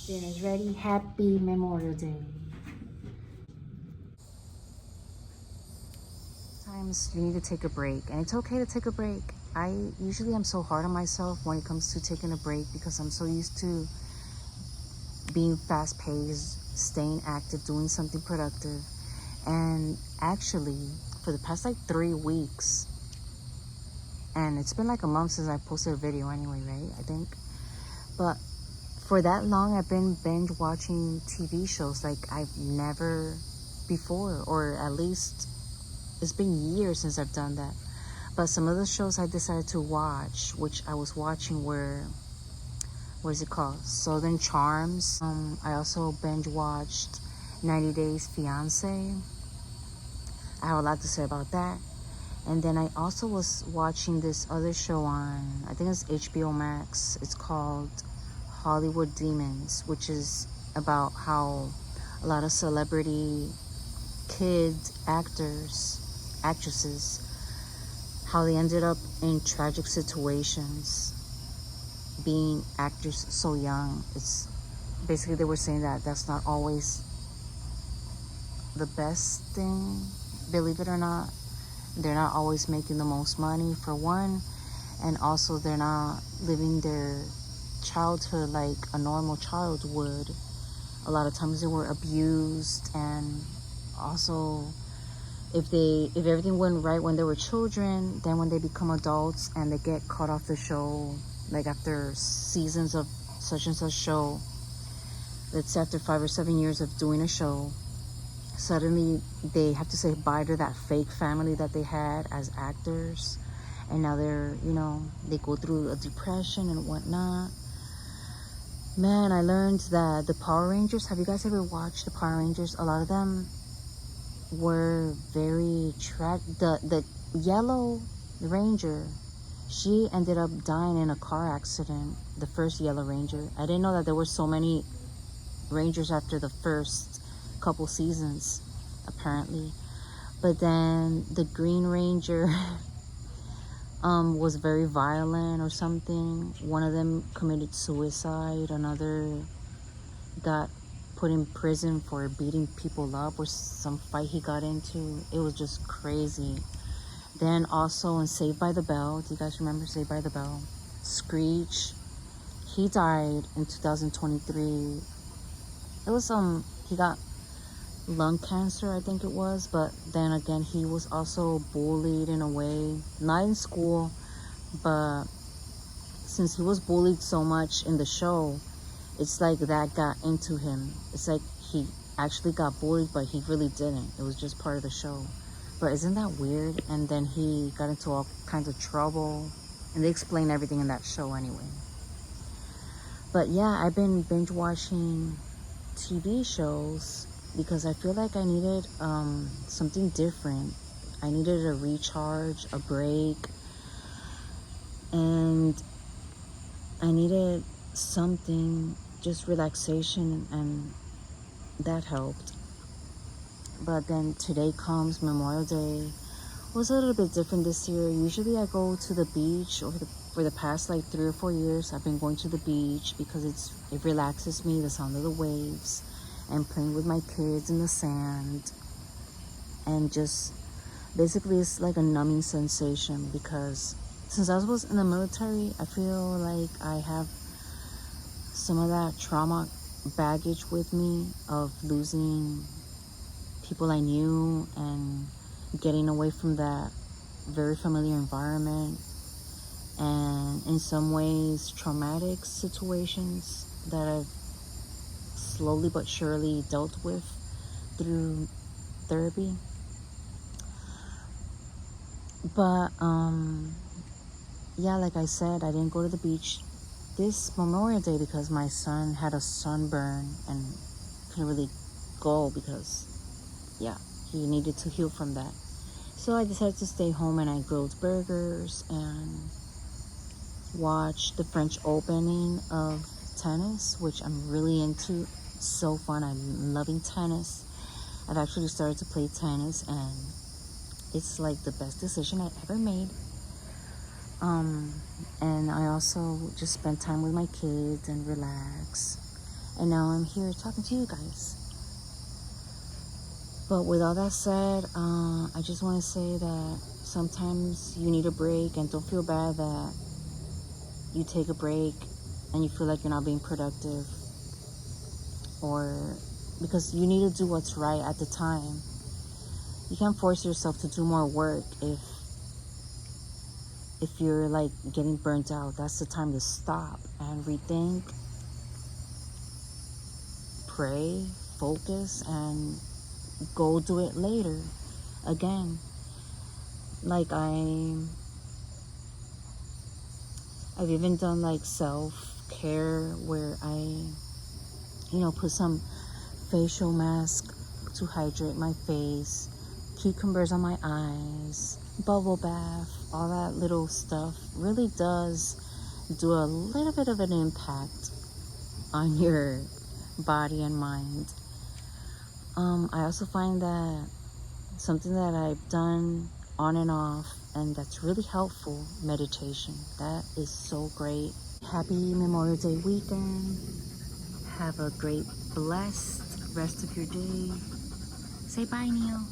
Dinner's ready. Happy Memorial Day. Sometimes you need to take a break, and it's okay to take a break. I usually am so hard on myself when it comes to taking a break because I'm so used to being fast paced, staying active, doing something productive. And actually, for the past like 3 weeks, and it's been like a month since I posted a video anyway, right? I think. But for that long, I've been binge watching TV shows like I've never before, or at least it's been years since I've done that. But some of the shows I decided to watch, which I was watching, were, what is it called? Southern Charms. I also binge watched 90 Days Fiance. I have a lot to say about that. And then I also was watching this other show on, I think it's HBO Max. It's called Hollywood Demons, which is about how a lot of celebrity kids, actors, actresses, how they ended up in tragic situations being actors so young. It's basically, they were saying that that's not always the best thing, believe it or not. They're not always making the most money, for one, and also they're not living their childhood like a normal child would. A lot of times they were abused, and also if everything went right when they were children, then when they become adults and they get cut off the show, like after seasons of such and such show, let's say after 5 or 7 years of doing a show, suddenly they have to say bye to that fake family that they had as actors, and now they go through a depression and whatnot. Man, I learned that the Power Rangers, have you guys ever watched the Power Rangers? A lot of them were very the Yellow Ranger, she ended up dying in a car accident, the first Yellow Ranger. I didn't know that there were so many Rangers after the first couple seasons, apparently. But then the Green Ranger was very violent or something. One of them committed suicide. Another got put in prison for beating people up or some fight he got into. It was just crazy. Then also in Saved by the Bell, do you guys remember Saved by the Bell? Screech, he died in 2023. It was he got lung cancer, I think it was, but then again he was also bullied in a way, not in school, but since he was bullied so much in the show, it's like that got into him. It's like he actually got bullied, but he really didn't. It was just part of the show. But isn't that weird? And then he got into all kinds of trouble, and they explain everything in that show anyway. But yeah, I've been binge watching TV shows because I feel like I needed something different. I needed a recharge, a break, and I needed something, just relaxation, and that helped. But then today comes Memorial Day. It was a little bit different this year. Usually I go to the beach, for the past like 3 or 4 years. I've been going to the beach because it relaxes me, the sound of the waves, and playing with my kids in the sand, and just basically it's like a numbing sensation, because since I was in the military, I feel like I have some of that trauma baggage with me of losing people I knew and getting away from that very familiar environment, and in some ways traumatic situations that I've slowly but surely dealt with through therapy. But yeah, like I said, I didn't go to the beach this Memorial Day because my son had a sunburn and couldn't really go because, yeah, he needed to heal from that. So I decided to stay home, and I grilled burgers and watched the French opening of tennis, which I'm really into. It's so fun. I'm loving tennis. I've actually started to play tennis, and it's like the best decision I ever made. And I also just spent time with my kids and relax. And now I'm here talking to you guys. But with all that said, I just want to say that sometimes you need a break, and don't feel bad that you take a break and you feel like you're not being productive, or because you need to do what's right at the time. You can't force yourself to do more work if you're like getting burnt out. That's the time to stop and rethink, pray, focus, and go do it later again. Like I've even done like self-care where I put some facial mask to hydrate my face, cucumbers on my eyes, bubble bath, all that little stuff really does do a little bit of an impact on your body and mind. I also find that something that I've done on and off and that's really helpful, meditation. That is so great. Happy Memorial Day weekend. Have a great, blessed rest of your day. Say bye, Neil.